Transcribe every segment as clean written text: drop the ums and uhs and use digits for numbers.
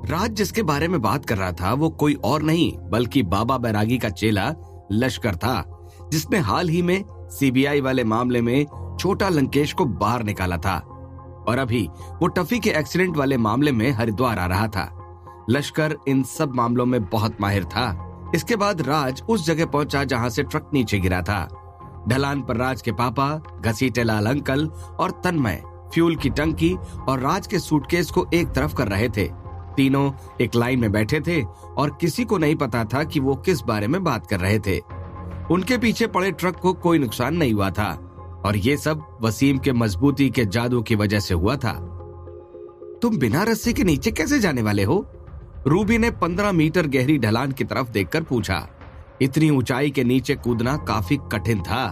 राज जिसके बारे में बात कर रहा था वो कोई और नहीं बल्कि बाबा बैरागी का चेला लश्कर था, जिसने हाल ही में सीबीआई वाले मामले में छोटा लंकेश को बाहर निकाला था और अभी वो टफी के एक्सीडेंट वाले मामले में हरिद्वार आ रहा था। लश्कर इन सब मामलों में बहुत माहिर था। इसके बाद राज उस जगह पहुंचा जहां से ट्रक नीचे गिरा था। ढलान पर राज के पापा, घसीटे लाल अंकल और तन्मय फ्यूल की टंकी और राज के सूटकेस को एक तरफ कर रहे थे। तीनों एक लाइन में बैठे थे और किसी को नहीं पता था कि वो किस बारे में बात कर रहे थे। उनके पीछे पड़े ट्रक को कोई नुकसान नहीं हुआ था और ये सब वसीम के मजबूती के जादू की वजह से हुआ था। तुम बिना रस्सी के नीचे कैसे जाने वाले हो? रूबी ने 15 मीटर गहरी ढलान की तरफ देखकर पूछा। इतनी ऊंचाई के नीचे कूदना काफी कठिन था।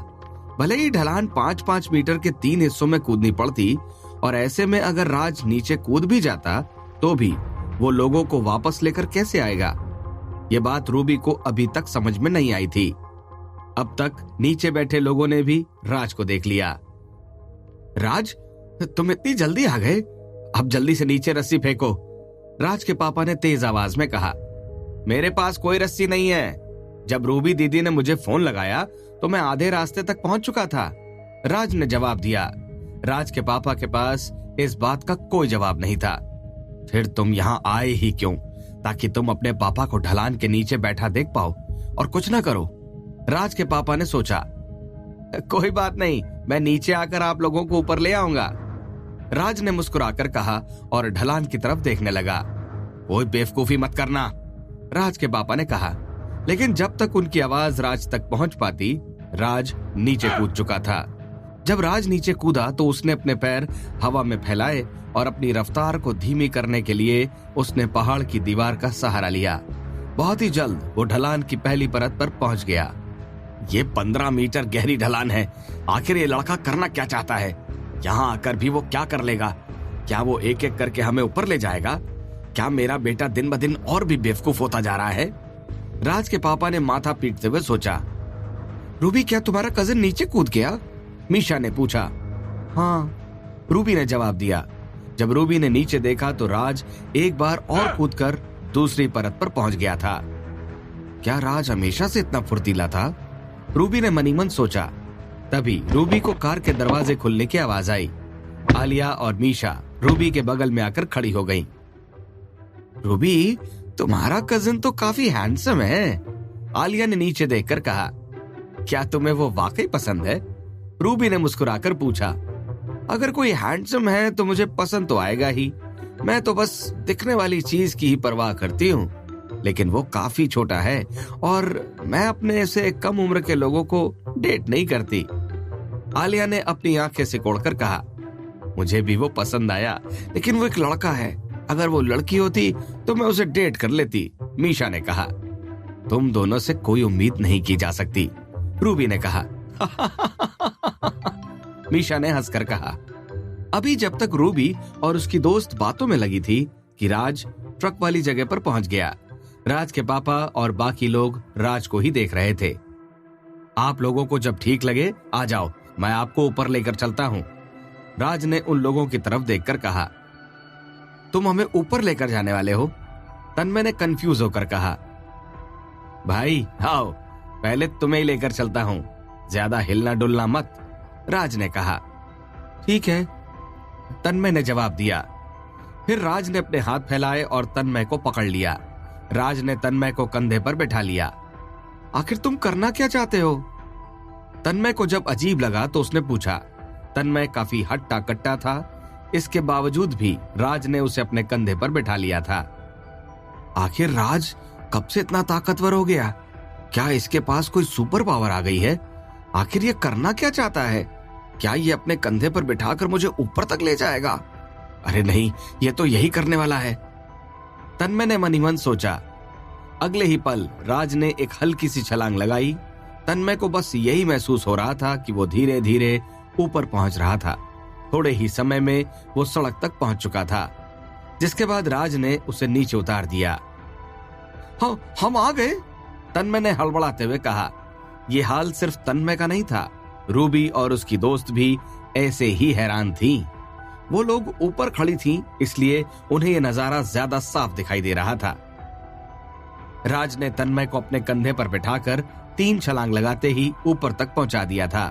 भले ही ढलान 5-5 मीटर के 3 हिस्सों में कूदनी पड़ती और ऐसे में अगर राज नीचे कूद भी जाता तो भी वो लोगों को वापस लेकर कैसे आएगा? ये बात रूबी को अभी तक समझ में नहीं आई थी। अब तक नीचे बैठे लोगों ने भी राज को देख लिया। राज, तुम इतनी जल्दी आ गए? अब जल्दी से नीचे रस्सी फेंको, राज के पापा ने तेज आवाज में कहा। मेरे पास कोई रस्सी नहीं है। जब रूबी दीदी ने मुझे फोन लगाया तो मैं आधे रास्ते तक पहुंच चुका था, राज ने जवाब दिया। राज के पापा के पास इस बात का कोई जवाब नहीं था। फिर तुम यहाँ आए ही क्यों? ताकि तुम अपने पापा को ढलान के नीचे बैठा देख पाओ और कुछ ना करो, राज के पापा ने सोचा। कोई बात नहीं, मैं नीचे आकर आप लोगों को ऊपर ले आऊंगा, राज ने मुस्कुराकर कहा और ढलान की तरफ देखने लगा। कोई बेवकूफी मत करना, राज के पापा ने कहा। लेकिन जब तक उनकी आवाज राज तक पहुंच पाती, राज नीचे कूद चुका था। जब राज नीचे कूदा तो उसने अपने पैर हवा में फैलाए और अपनी रफ्तार को धीमी करने के लिए उसने पहाड़ की दीवार का सहारा लिया। बहुत ही जल्द वो ढलान की पहली परत पर पहुंच गया। ये 15 मीटर गहरी ढलान है। आखिर ये लड़का करना क्या चाहता है? यहाँ आकर भी वो क्या कर लेगा? क्या वो एक एक करके हमें ऊपर ले जाएगा? क्या मेरा बेटा दिन ब दिन और भी बेवकूफ होता जा रहा है? राज के पापा ने माथा पीटते हुए सोचा। रूबी, क्या तुम्हारा कजिन नीचे कूद गया? मीशा ने पूछा। हाँ, रूबी ने जवाब दिया। जब रूबी ने नीचे देखा तो राज एक बार और कूदकर दूसरी परत पर पहुंच गया था। क्या राज हमेशा से इतना फुर्तीला था? रूबी ने मनीमन सोचा। तभी रूबी को कार के दरवाजे खुलने की आवाज आई। आलिया और मीशा रूबी के बगल में आकर खड़ी हो गईं। रूबी, तुम्हारा कजिन तो काफी हैंडसम है, आलिया ने नीचे देखकर कहा। क्या तुम्हें वो वाकई पसंद है? रूबी ने मुस्कुराकर पूछा। अगर कोई हैंडसम है तो मुझे पसंद तो आएगा ही। मैं तो बस दिखने वाली चीज की ही परवाह करती हूँ। लेकिन वो काफी छोटा है और मैं अपने से कम उम्र के लोगों को डेट नहीं करती, आलिया ने अपनी आंखें सिकोड़कर कहा। मुझे भी वो पसंद आया, लेकिन वो एक लड़का है। अगर वो लड़की होती तो मैं उसे डेट कर लेती, मीशा ने कहा। तुम दोनों से कोई उम्मीद नहीं की जा सकती, रूबी ने कहा। मीशा ने हंसकर कहा। अभी जब तक रूबी और उसकी दोस्त बातों में लगी थी कि राज ट्रक वाली जगह पर पहुंच गया। राज के पापा और बाकी लोग राज को ही देख रहे थे। आप लोगों को जब ठीक लगे आ जाओ, मैं आपको ऊपर लेकर चलता हूं, राज ने उन लोगों की तरफ देखकर कहा। तुम हमें ऊपर लेकर जाने वाले हो? तन्मय ने कंफ्यूज होकर कहा। भाई आओ, पहले तुम्हें ही लेकर चलता हूं, ज्यादा हिलना डुलना मत, राज ने कहा। ठीक है, तन्मय ने जवाब दिया। फिर राज ने अपने हाथ फैलाए और तन्मय को पकड़ लिया। राज ने तन्मय को कंधे पर बैठा लिया। आखिर तुम करना क्या चाहते हो? तन्मय को जब अजीब लगा तो उसने पूछा। तन्मय काफी हट्टा कट्टा था, इसके बावजूद भी राज ने उसे अपने कंधे पर बैठा लिया था। आखिर राज कब से इतना ताकतवर हो गया? क्या इसके पास कोई सुपर पावर आ गई है? आखिर ये करना क्या चाहता है? क्या ये अपने कंधे पर बिठाकर मुझे ऊपर तक ले जाएगा? अरे नहीं, ये तो यही करने वाला है, तन्मय ने मनी मन सोचा। अगले ही पल राज ने एक हल्की सी छलांग लगाई। तन्मय को बस यही महसूस हो रहा था कि वो धीरे धीरे ऊपर पहुंच रहा था। थोड़े ही समय में वो सड़क तक पहुंच चुका था, जिसके बाद राज ने उसे नीचे उतार दिया। हाँ, हम आ गए, तन्मय ने हड़बड़ाते हुए कहा। ये हाल सिर्फ तन्मय का नहीं था, रूबी और उसकी दोस्त भी ऐसे ही हैरान थी। वो लोग ऊपर खड़ी थीं, इसलिए उन्हें यह नजारा ज्यादा साफ दिखाई दे रहा था। राज ने तन्मय को अपने कंधे पर बिठाकर 3 छलांग लगाते ही ऊपर तक पहुंचा दिया था।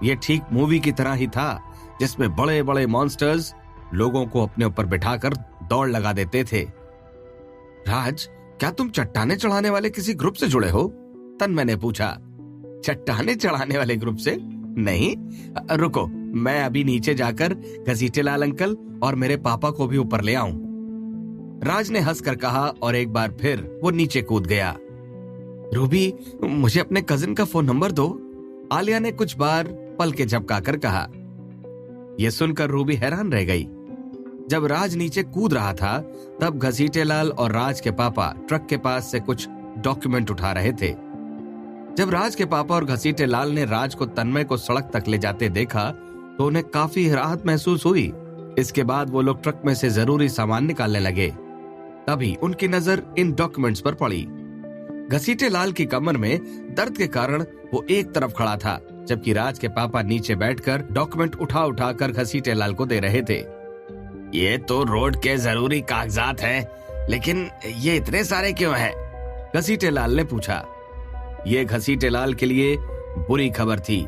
ये ठीक मूवी की तरह ही था, जिसमें बड़े बड़े मॉन्स्टर्स लोगों को अपने ऊपर बिठाकर दौड़ लगा देते थे। राज, क्या तुम चट्टाने चढ़ाने वाले किसी ग्रुप से जुड़े हो? तन्मय ने पूछा। चट्टाने चढ़ाने वाले ग्रुप से? नहीं, रुको, मैं अभी नीचे जाकर घसीटेलाल अंकल और मेरे पापा को भी ऊपर ले आऊं। राज ने हंसकर कहा और एक बार फिर वो नीचे कूद गया। रूबी, मुझे अपने कजिन का फोन नंबर दो, आलिया ने कुछ बार पल के झपकाकर कहा। यह सुनकर रूबी हैरान रह गई। जब राज नीचे कूद रहा था, तब घसीटेलाल और राज के पापा ट्रक के पास से कुछ डॉक्यूमेंट उठा रहे थे। जब राज के पापा और घसीटेलाल ने राज को तन्मय को सड़क तक ले जाते देखा, तो उन्हें काफी राहत महसूस हुई। इसके बाद वो लोग ट्रक में से जरूरी सामान निकालने लगे। तभी उनकी नजर इन डॉक्यूमेंट्स पर पड़ी। घसीटेलाल की कमर में दर्द के कारण वो एक तरफ खड़ा था, जबकि राज के पापा नीचे बैठकर डॉक्यूमेंट उठा उठा कर घसीटेलाल को दे रहे थे। ये तो रोड के जरूरी कागजात हैं, लेकिन ये इतने सारे क्यों हैं? घसीटेलाल ने पूछा। ये घसीटेलाल के लिए बुरी खबर थी।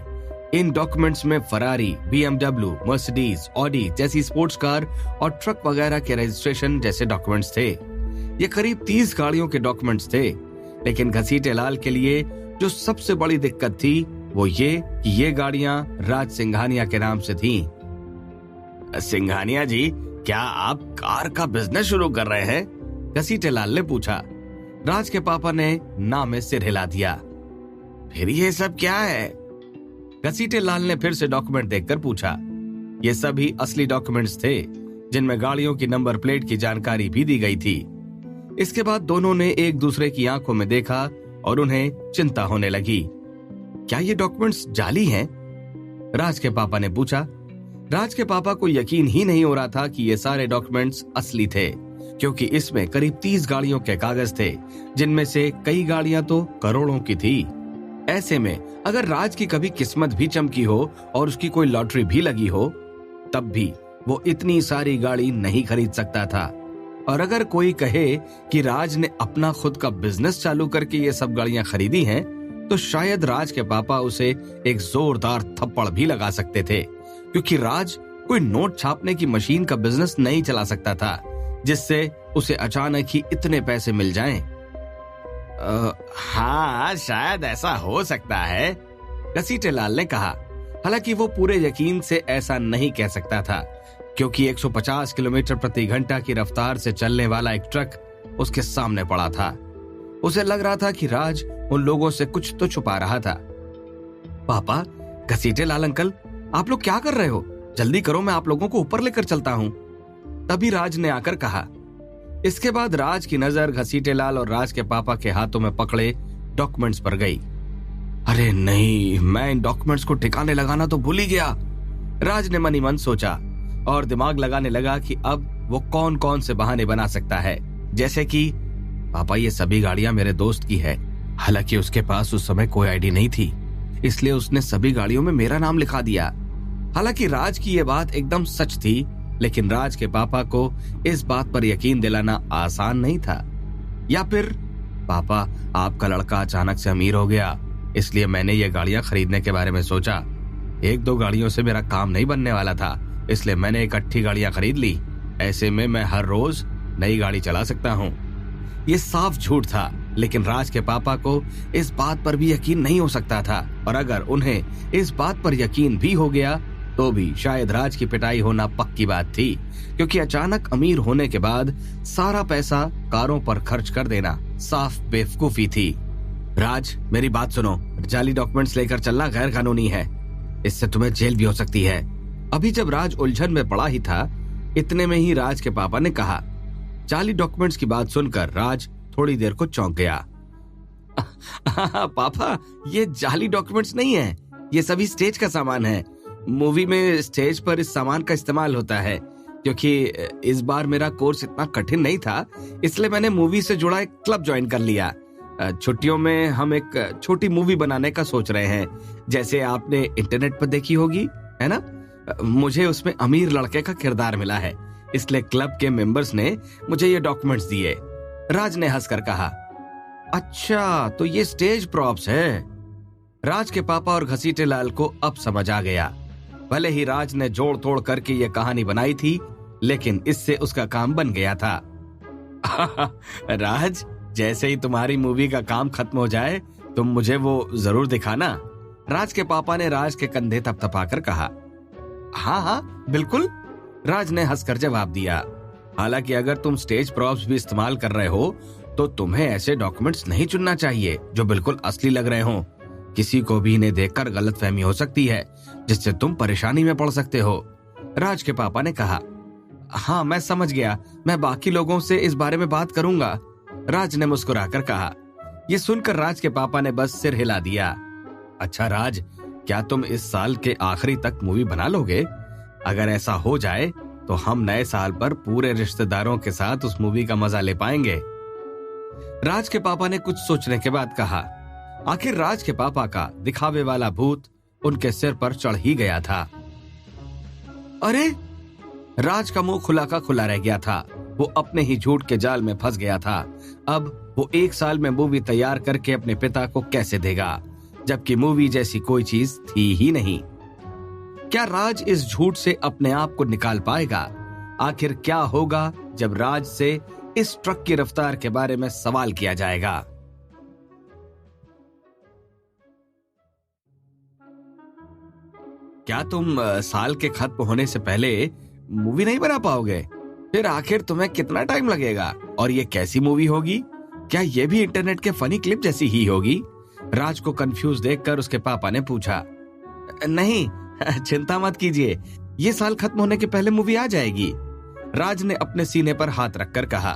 इन डॉक्यूमेंट्स में फरारी, BMW, मर्सिडीज, ऑडी जैसी स्पोर्ट्स कार और ट्रक वगैरह के रजिस्ट्रेशन जैसे डॉक्यूमेंट्स थे। ये करीब 30 गाड़ियों के डॉक्यूमेंट्स थे, लेकिन घसीटेलाल के लिए जो सबसे बड़ी दिक्कत थी वो ये कि ये गाड़ियां राज सिंघानिया के नाम से थीं। सिंघानिया जी, क्या आप कार का बिजनेस शुरू कर रहे हैं? घसीटेलाल ने पूछा। राज के पापा ने ना में सिर हिला दिया। फिर ये सब क्या है? घसीटेलाल ने फिर से डॉक्यूमेंट देखकर पूछा। ये सभी असली डॉक्यूमेंट्स थे, जिनमें गाड़ियों की नंबर प्लेट की जानकारी भी दी गई थी। इसके बाद दोनों ने एक दूसरे की आंखों में देखा और उन्हें चिंता होने लगी। क्या ये डॉक्यूमेंट्स जाली हैं? राज के पापा ने पूछा। राज के पापा को यकीन ही नहीं हो रहा था कि ये सारे डॉक्यूमेंट्स असली थे, क्योंकि इसमें करीब 30 गाड़ियों के कागज थे, जिनमें से कई गाड़ियां तो करोड़ों की थी। ऐसे में अगर राज की कभी किस्मत भी चमकी हो और उसकी कोई लॉटरी भी लगी हो, तब भी वो इतनी सारी गाड़ी नहीं खरीद सकता था। और अगर कोई कहे कि राज ने अपना खुद का बिजनेस चालू करके ये सब गाड़ियां खरीदी हैं, तो शायद राज के पापा उसे एक जोरदार थप्पड़ भी लगा सकते थे, क्योंकि राज कोई नोट छापने की मशीन का बिजनेस नहीं चला सकता था, जिससे उसे अचानक ही इतने पैसे मिल जाएं। हाँ, शायद ऐसा हो सकता है, घसीटेलाल ने कहा। हालांकि वो पूरे यकीन से ऐसा नहीं कह सकता था, क्योंकि 150 किलोमीटर प्रति घंटा की रफ्तार से चलने वाला एक ट्रक उसके सामने पड़ा था। उसे लग रहा था कि राज उन लोगों से कुछ तो छुपा रहा था। पापा, घसीटेलाल अंकल, आप लोग क्या कर रहे हो? जल्दी करो, मैं आप लोगों को ऊपर लेकर चलता हूँ। तभी राज ने आकर कहा। इसके बाद राज की नजर घसीटेलाल और राज के पापा के हाथों में पकड़े डॉक्यूमेंट्स पर गई। अरे नहीं, मैं इन डॉक्यूमेंट्स को ठिकाने लगाना तो भूल ही गया, राज ने मनी मन सोचा और दिमाग लगाने लगा कि अब वो कौन कौन से बहाने बना सकता है। जैसे कि पापा, ये सभी गाड़ियां मेरे दोस्त की है। हालांकि उसके पास उस समय कोई आईडी नहीं थी, इसलिए उसने सभी गाड़ियों में मेरा नाम लिखा दिया। हालांकि राज की ये बात एकदम सच थी, लेकिन राज के पापा को इस बात पर यकीन दिलाना आसान नहीं था। या फिर, पापा, आपका लड़का अचानक से अमीर हो गया, इसलिए मैंने ये गाड़ियां खरीदने के बारे में सोचा। 1-2 गाड़ियों से मेरा काम नहीं बनने वाला था, इसलिए मैंने इकट्ठी गाड़ियां खरीद ली। ऐसे में मैं हर रोज नई गाड़ी चला सकता हूँ। ये साफ झूठ था, लेकिन राज के पापा को इस बात पर भी यकीन नहीं हो सकता था। और अगर उन्हें इस बात पर यकीन भी हो गया, तो भी शायद राज की पिटाई होना पक्की बात थी, क्योंकि अचानक अमीर होने के बाद सारा पैसा कारों पर खर्च कर देना साफ बेवकूफी थी। राज, मेरी बात सुनो, जाली डॉक्यूमेंट्स लेकर चलना गैर कानूनी है, इससे तुम्हें जेल भी हो सकती है। अभी जब राज उलझन में पड़ा ही था, इतने में ही राज के पापा ने कहा। जाली डॉक्यूमेंट्स की बात सुनकर राज थोड़ी देर को चौंक गया। पापा, ये जाली डॉक्यूमेंट्स नहीं है, ये सभी स्टेज का सामान है। मूवी में स्टेज पर इस सामान का इस्तेमाल होता है। क्योंकि इस बार मेरा कोर्स इतना कठिन नहीं था, इसलिए मैंने मूवी से जुड़ा एक क्लब ज्वाइन कर लिया। छुट्टियों में हम एक छोटी मूवी बनाने का सोच रहे हैं, जैसे आपने इंटरनेट पर देखी होगी, है ना? मुझे उसमें अमीर लड़के का किरदार मिला है, इसलिए क्लब के मेंबर्स ने मुझे ये डॉक्यूमेंट्स दिए। राज ने हंसकर कहा, अच्छा तो ये स्टेज प्रॉप्स है। राज के पापा और घसीटे लाल को अब समझ आ गया। भले ही राज ने जोड़ तोड़ करके ये कहानी बनाई थी, लेकिन इससे उसका काम बन गया था। राज, जैसे ही तुम्हारी मूवी का काम खत्म हो जाए तुम मुझे वो जरूर दिखाना। राज के पापा ने राज के कंधे थपथपाकर कहा। हाँ हाँ बिल्कुल, राज ने हंसकर जवाब दिया। हालांकि अगर तुम स्टेज प्रॉप्स भी इस्तेमाल कर रहे हो तो तुम्हें ऐसे डॉक्यूमेंट्स नहीं चुनना चाहिए जो बिल्कुल असली लग रहे हो। किसी को भी इन्हें देखकर गलतफहमी हो सकती है, जिससे तुम परेशानी में पड़ सकते हो। राज के पापा ने कहा। हाँ मैं समझ गया, मैं बाकी लोगों से इस बारे में बात करूंगा, राज ने मुस्कुराकर कहा। ये सुनकर राज के पापा ने बस सिर हिला दिया। अच्छा राज, क्या तुम इस साल के आखिरी तक मूवी बना लोगे? अगर ऐसा हो जाए तो हम नए साल पर पूरे रिश्तेदारों के साथ उस मूवी का मजा ले पाएंगे। राज के पापा ने कुछ सोचने के बाद कहा। आखिर राज के पापा का दिखावे वाला भूत उनके सिर पर चढ़ ही गया था। अरे, राज का मुंह खुला का खुला रह गया था। वो अपने ही झूठ के जाल में फंस गया था। अब वो 1 साल में मूवी तैयार करके अपने पिता को कैसे देगा, जबकि मूवी जैसी कोई चीज थी ही नहीं। क्या राज इस झूठ से अपने आप को निकाल पाएगा? आखिर क्या होगा जब राज से इस ट्रक की रफ्तार के बारे में सवाल किया जाएगा? क्या तुम साल के खत्म होने से पहले मूवी नहीं बना पाओगे? फिर आखिर तुम्हें कितना टाइम लगेगा? और ये कैसी मूवी होगी? क्या ये भी इंटरनेट के फनी क्लिप जैसी ही होगी? राज को कंफ्यूज देखकर उसके पापा ने पूछा। नहीं, चिंता मत कीजिए, ये साल खत्म होने के पहले मूवी आ जाएगी, राज ने अपने सीने पर हाथ रखकर कहा।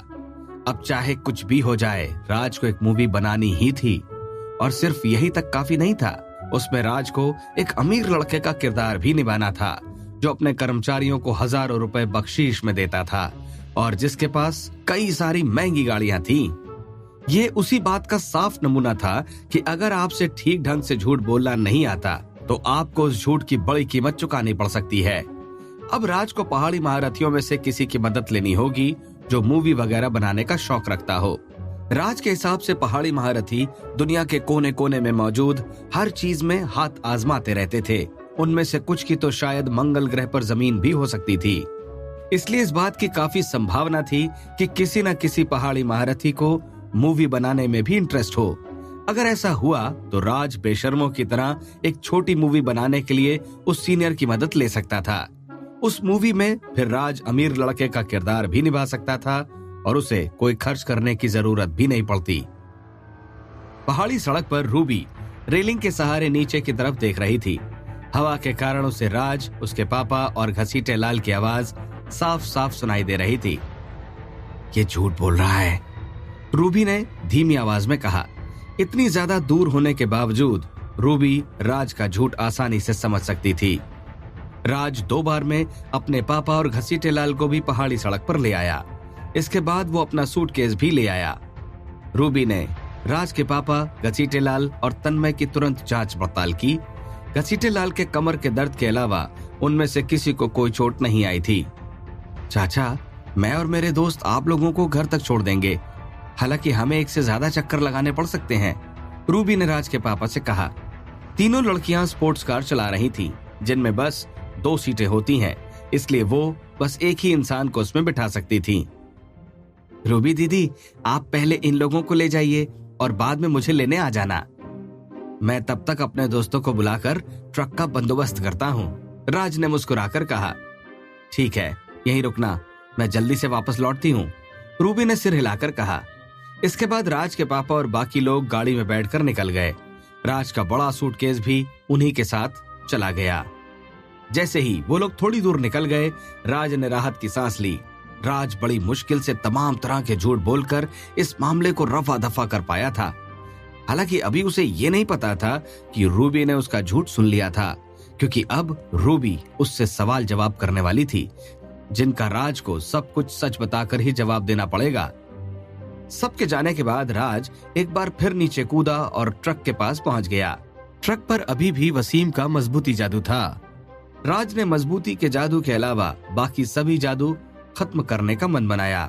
अब चाहे कुछ भी हो जाए, राज को एक मूवी बनानी ही थी। और सिर्फ यही तक काफी नहीं था, उसमें राज को एक अमीर लड़के का किरदार भी निभाना था, जो अपने कर्मचारियों को हजारों रुपए बख्शीश में देता था और जिसके पास कई सारी महंगी गाड़ियां थीं। ये उसी बात का साफ नमूना था कि अगर आपसे ठीक ढंग से झूठ बोलना नहीं आता तो आपको उस झूठ की बड़ी कीमत चुकानी पड़ सकती है। अब राज को पहाड़ी महारथियों में से किसी की मदद लेनी होगी जो मूवी वगैरह बनाने का शौक रखता हो। राज के हिसाब से पहाड़ी महारथी दुनिया के कोने कोने में मौजूद हर चीज में हाथ आजमाते रहते थे। उनमें से कुछ की तो शायद मंगल ग्रह पर जमीन भी हो सकती थी। इसलिए इस बात की काफी संभावना थी कि किसी न किसी पहाड़ी महारथी को मूवी बनाने में भी इंटरेस्ट हो। अगर ऐसा हुआ तो राज बेशर्मों की तरह एक छोटी मूवी बनाने के लिए उस सीनियर की मदद ले सकता था। उस मूवी में फिर राज अमीर लड़के का किरदार भी निभा सकता था और उसे कोई खर्च करने की जरूरत भी नहीं पड़ती। पहाड़ी सड़क पर रूबी रेलिंग के सहारे नीचे की तरफ देख रही थी। हवा के कारण उसे राज, उसके पापा और घसीटे लाल की आवाज साफ साफ सुनाई दे रही थी। ये झूठ बोल रहा है, रूबी ने धीमी आवाज में कहा। इतनी ज्यादा दूर होने के बावजूद रूबी राज का झूठ आसानी से समझ सकती थी। राज 2 बार में अपने पापा और घसीटे लाल को भी पहाड़ी सड़क पर ले आया। इसके बाद वो अपना सूटकेस भी ले आया। रूबी ने राज के पापा, घसीटे लाल और तन्मय की तुरंत जांच पड़ताल की। घसीटे लाल के कमर के दर्द के अलावा उनमें से किसी को कोई चोट नहीं आई थी। चाचा, मैं और मेरे दोस्त आप लोगों को घर तक छोड़ देंगे, हालांकि हमें 1 से ज्यादा चक्कर लगाने पड़ सकते हैं, रूबी ने राज के पापा से कहा। तीनों लड़कियां स्पोर्ट्स कार चला रही थीं, जिनमें बस 2 सीटें होती हैं, इसलिए वो बस एक ही इंसान को उसमें बिठा सकती थीं। रूबी दीदी, आप पहले इन लोगों को ले जाइए और बाद में मुझे लेने आ जाना। मैं तब तक अपने दोस्तों को बुलाकर ट्रक का बंदोबस्त करता हूँ, राज ने मुस्कुराकर कहा। ठीक है, यहीं रुकना, मैं जल्दी से वापस लौटती हूँ, रूबी ने सिर हिलाकर कहा। इसके बाद राज के पापा और बाकी लोग गाड़ी में बैठकर निकल गए। राज का बड़ा सूटकेस भी उन्हीं के साथ चला गया। जैसे ही वो लोग थोड़ी दूर निकल गए, राज ने राहत की सांस ली। राज बड़ी मुश्किल से तमाम तरह के झूठ बोलकर इस मामले को रफा दफा कर पाया था। हालांकि अभी उसे ये नहीं पता था कि रूबी ने उसका झूठ सुन लिया था, क्योंकि अब रूबी उससे सवाल जवाब करने वाली थी, जिनका राज को सब कुछ सच बताकर ही जवाब देना पड़ेगा। सबके जाने के बाद राज एक बार फिर नीचे कूदा और ट्रक के पास पहुंच गया। ट्रक पर अभी भी वसीम का मजबूती जादू था। राज ने मजबूती के जादू के अलावा बाकी सभी जादू खत्म करने का मन बनाया।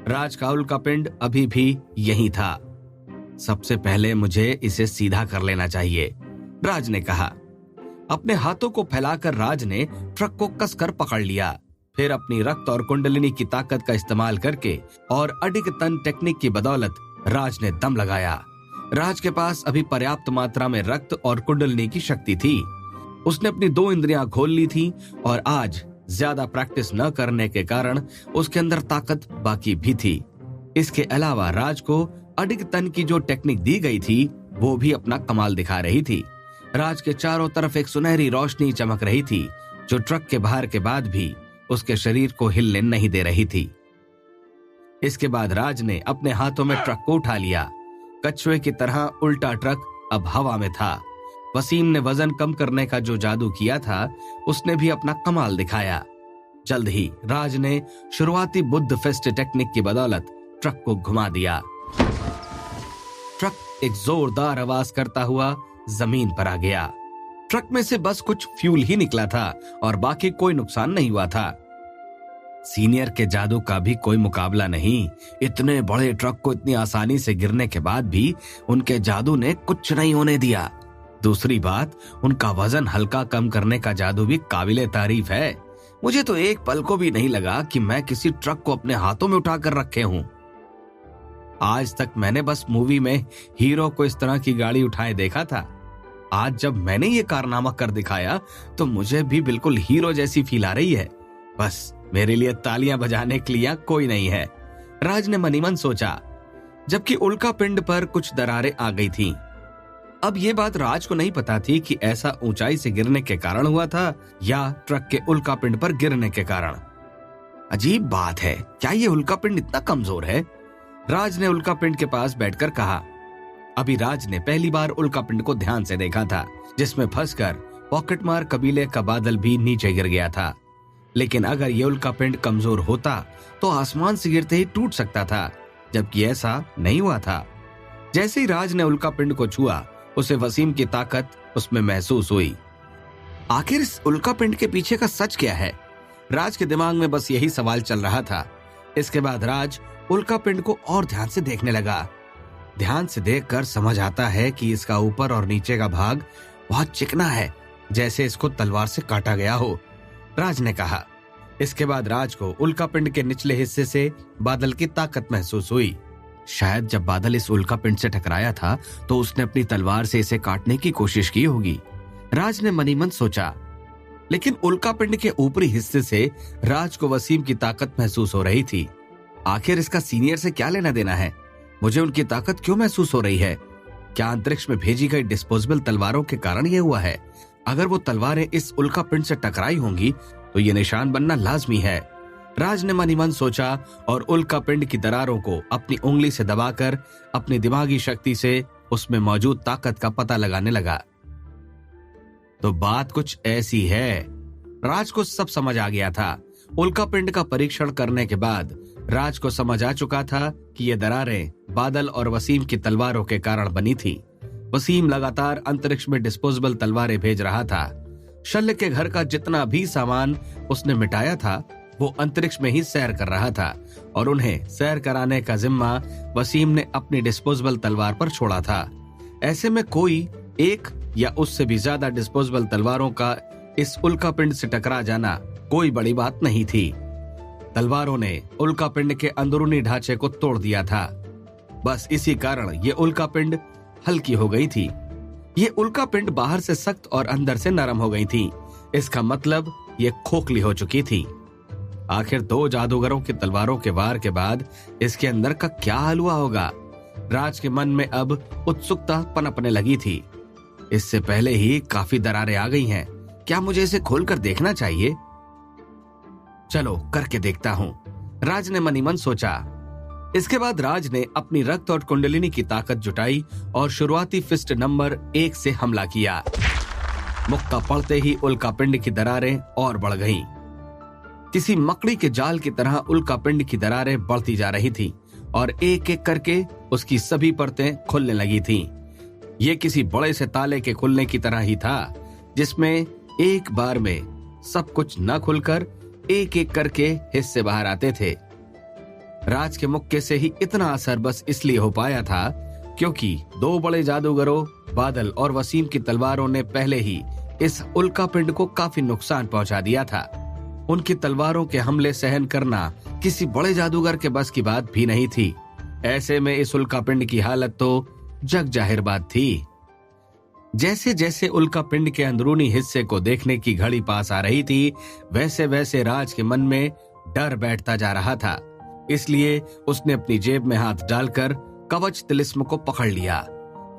राज का उल्का पिंड अभी भी यही था। सबसे पहले मुझे इसे सीधा कर लेना चाहिए, राज ने कहा। अपने हाथों को फैलाकर राज ने ट्रक को कसकर पकड़ लिया। फिर अपनी रक्त और कुंडलिनी की ताकत का इस्तेमाल करके और अडिगतन टेक्निक की बदौलत राज ने दम लगाया। राज के पास अभी पर्याप्त मात्रा में रक्त और कुंडलिनी की शक्ति थी। उसने अपनी 2 इंद्रियां खोल ली थी और आज ज्यादा प्रैक्टिस न करने के कारण उसके अंदर ताकत बाकी भी थी। इसके अलावा राज को अडिगतन की जो टेक्निक दी गई थी वो भी अपना कमाल दिखा रही थी। राज के चारों तरफ एक सुनहरी रोशनी चमक रही थी जो ट्रक के भार के बाद भी उसके शरीर को हिलने नहीं दे रही थी। इसके बाद राज ने अपने हाथों में ट्रक को उठा लिया। कछुए की तरह उल्टा ट्रक अब हवा में था। वसीम ने वजन कम करने का जो जादू किया था उसने भी अपना कमाल दिखाया। जल्द ही राज ने शुरुआती बुद्ध फेस्ट टेक्निक की बदौलत ट्रक को घुमा दिया। ट्रक एक जोरदार आवाज करता हुआ जमीन पर आ गया। ट्रक में से बस कुछ फ्यूल ही निकला था और बाकी कोई नुकसान नहीं हुआ था। सीनियर के जादू का भी कोई मुकाबला नहीं। इतने बड़े ट्रक को इतनी आसानी से गिरने के बाद भी उनके जादू ने कुछ नहीं होने दिया। दूसरी बात, उनका वजन हल्का कम करने का जादू भी काबिले तारीफ है। मुझे तो एक पल को भी नहीं लगा कि मैं किसी ट्रक को अपने हाथों में उठाकर रखे हूं। आज तक मैंने बस मूवी में हीरो को इस तरह की गाड़ी उठाए देखा था। आज जब मैंने ये कारनामा कर दिखाया तो मुझे भी बिल्कुल हीरो जैसी फील आ रही है। बस मेरे लिए तालियां बजाने के लिए कोई नहीं है, राज ने मनी मन सोचा, जबकि उल्का पिंड पर कुछ दरारें आ गई थीं। अब ये बात राज को नहीं पता थी कि ऐसा ऊंचाई से गिरने के कारण हुआ था या ट्रक के उल्का पिंड पर गिरने के कारण। अजीब बात है, क्या ये उल्का पिंड इतना कमजोर है? राज ने उल्का पिंड के पास बैठकर कहा। अभी राज ने पहली बार उल्का पिंड को ध्यान से देखा था, जिसमें फंसकर पॉकेटमार कबीले का बादल भी नीचे गिर गया था। लेकिन अगर ये उल्का पिंड कमजोर होता तो आसमान से गिरते ही टूट सकता था, जबकि ऐसा नहीं हुआ था। जैसे ही राज ने उल्का पिंड को छुआ, उसे वसीम की ताकत उसमें महसूस हुई। आखिर इस उल्का पिंड के पीछे का सच क्या है? राज के दिमाग में बस यही सवाल चल रहा था। इसके बाद राज उल्का पिंड को और ध्यान से देखने लगा। ध्यान से देखकर समझ आता है कि इसका ऊपर और नीचे का भाग बहुत चिकना है, जैसे इसको तलवार से काटा गया हो, राज ने कहा। इसके बाद राज को उल्का पिंड के निचले हिस्से से बादल की ताकत महसूस हुई। शायद जब बादल इस उल्का पिंड से टकराया था तो उसने अपनी तलवार से इसे काटने की कोशिश की होगी, राज ने मनी मन सोचा। लेकिन उल्का पिंड के ऊपरी हिस्से से राज को वसीम की ताकत महसूस हो रही थी। आखिर इसका सीनियर से क्या लेना देना है? मुझे उनकी ताकत क्यों महसूस हो रही है? क्या अंतरिक्ष में भेजी गई डिस्पोजेबल तलवारों के कारण यह हुआ है? अगर वो तलवारें इस उल्का पिंड से टकराई होंगी तो ये निशान बनना लाजमी है, राज ने मनी मन सोचा और उल्का पिंड की दरारों को अपनी उंगली से दबाकर अपनी दिमागी शक्ति से उसमें मौजूद ताकत का पता लगाने लगा। तो बात कुछ ऐसी है। राज को सब समझ आ गया था। उल्का पिंड का परीक्षण करने के बाद राज को समझ आ चुका था कि ये दरारें बादल और वसीम की तलवारों के कारण बनी थी। वसीम लगातार अंतरिक्ष में डिस्पोजेबल तलवारें भेज रहा था। शल्य के घर का जितना भी सामान उसने मिटाया था वो अंतरिक्ष में ही सैर कर रहा था और उन्हें सैर कराने का जिम्मा वसीम ने अपनी डिस्पोजेबल तलवार पर छोड़ा था। ऐसे में कोई एक या उससे भी ज्यादा डिस्पोजेबल तलवारों का इस उल्का पिंड से टकरा जाना कोई बड़ी बात नहीं थी। तलवारों ने उल्का पिंड के अंदरूनी ढांचे को तोड़ दिया था। बस इसी कारण ये उल्का पिंड हल्की हो गई थी। ये उल्का पिंड बाहर से सख्त और अंदर से नरम हो गई थी। इसका मतलब ये खोखली हो चुकी थी। आखिर 2 जादूगरों की तलवारों के वार के बाद इसके अंदर का क्या हाल हुआ होगा? राज के मन में अब उत्सुकता पनपने लगी थी। इससे पहले ही काफी दरारें आ गई हैं। क्या मुझे इसे खोलकर देखना चाहिए? चलो करके देखता हूं, राज ने मनी मन सोचा। इसके बाद राज ने अपनी रक्त और कुंडलिनी की ताकत जुटाई और शुरुआती फिस्ट नंबर 1 से हमला किया। मुक्का पड़ते ही उल्का पिंड की दरारें और बढ़ गईं। किसी मकड़ी के जाल की तरह उल्का पिंड की दरारें बढ़ती जा रही थीं और एक एक करके उसकी सभी परतें खुलने लगी थीं। ये किसी बड़े से ताले के खुलने की तरह ही था, जिसमें एक बार में सब कुछ न खुलकर एक एक करके हिस्से बाहर आते थे। राज के मुक्के से ही इतना असर बस इसलिए हो पाया था क्योंकि दो बड़े जादूगरों बादल और वसीम की तलवारों ने पहले ही इस उल्कापिंड को काफी नुकसान पहुंचा दिया था। उनकी तलवारों के हमले सहन करना किसी बड़े जादूगर के बस की बात भी नहीं थी। ऐसे में इस उल्कापिंड की हालत तो जग जाहिर बात थी। जैसे जैसे उल्कापिंड के अंदरूनी हिस्से को देखने की घड़ी पास आ रही थी, वैसे वैसे राज के मन में डर बैठता जा रहा था। इसलिए उसने अपनी जेब में हाथ डालकर कवच तिलिस्म को पकड़ लिया।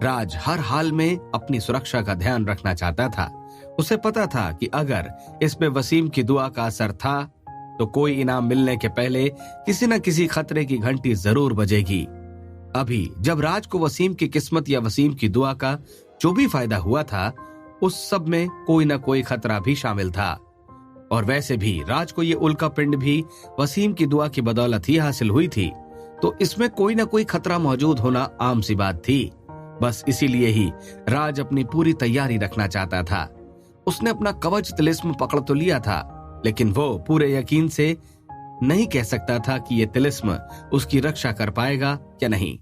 राज हर हाल में अपनी सुरक्षा का ध्यान रखना चाहता था। उसे पता था कि अगर इसमें वसीम की दुआ का असर था तो कोई इनाम मिलने के पहले किसी न किसी खतरे की घंटी जरूर बजेगी। अभी जब राज को वसीम की किस्मत या वसीम की दुआ का जो भी फायदा हुआ था, उस सब में कोई न कोई खतरा भी शामिल था। और वैसे भी राज को ये उल्कापिंड भी वसीम की दुआ की बदौलत ही हासिल हुई थी, तो इसमें कोई न कोई खतरा मौजूद होना आम सी बात थी। बस इसीलिए ही राज अपनी पूरी तैयारी रखना चाहता था। उसने अपना कवच तिलिस्म पकड़ तो लिया था, लेकिन वो पूरे यकीन से नहीं कह सकता था कि ये तिलिस्म उसकी रक्षा कर पाएगा या नहीं।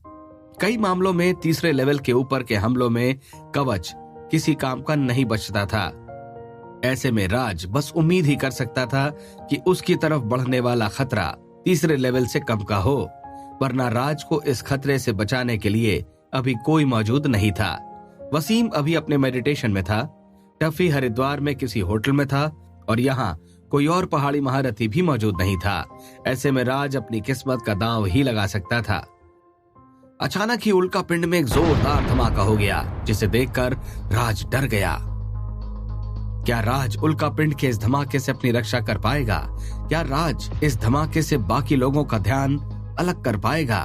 कई मामलों में तीसरे लेवल के ऊपर के हमलों में कवच किसी काम का नहीं बचता था। ऐसे में राज बस उम्मीद ही कर सकता था कि उसकी तरफ बढ़ने वाला खतरा तीसरे लेवल से कम का हो, वरना राज को इस खतरे से बचाने के लिए अभी कोई मौजूद नहीं था। वसीम अभी अपने मेडिटेशन में था, टफी हरिद्वार में किसी होटल में था और यहाँ कोई और पहाड़ी महारथी भी मौजूद नहीं था। ऐसे में राज अपनी किस्मत का दांव ही लगा सकता था। अचानक ही उल्कापिंड में एक जोरदार धमाका हो गया, जिसे देखकर राज डर गया। क्या राज उल्कापिंड के इस धमाके से अपनी रक्षा कर पाएगा? क्या राज इस धमाके से बाकी लोगों का ध्यान अलग कर पाएगा?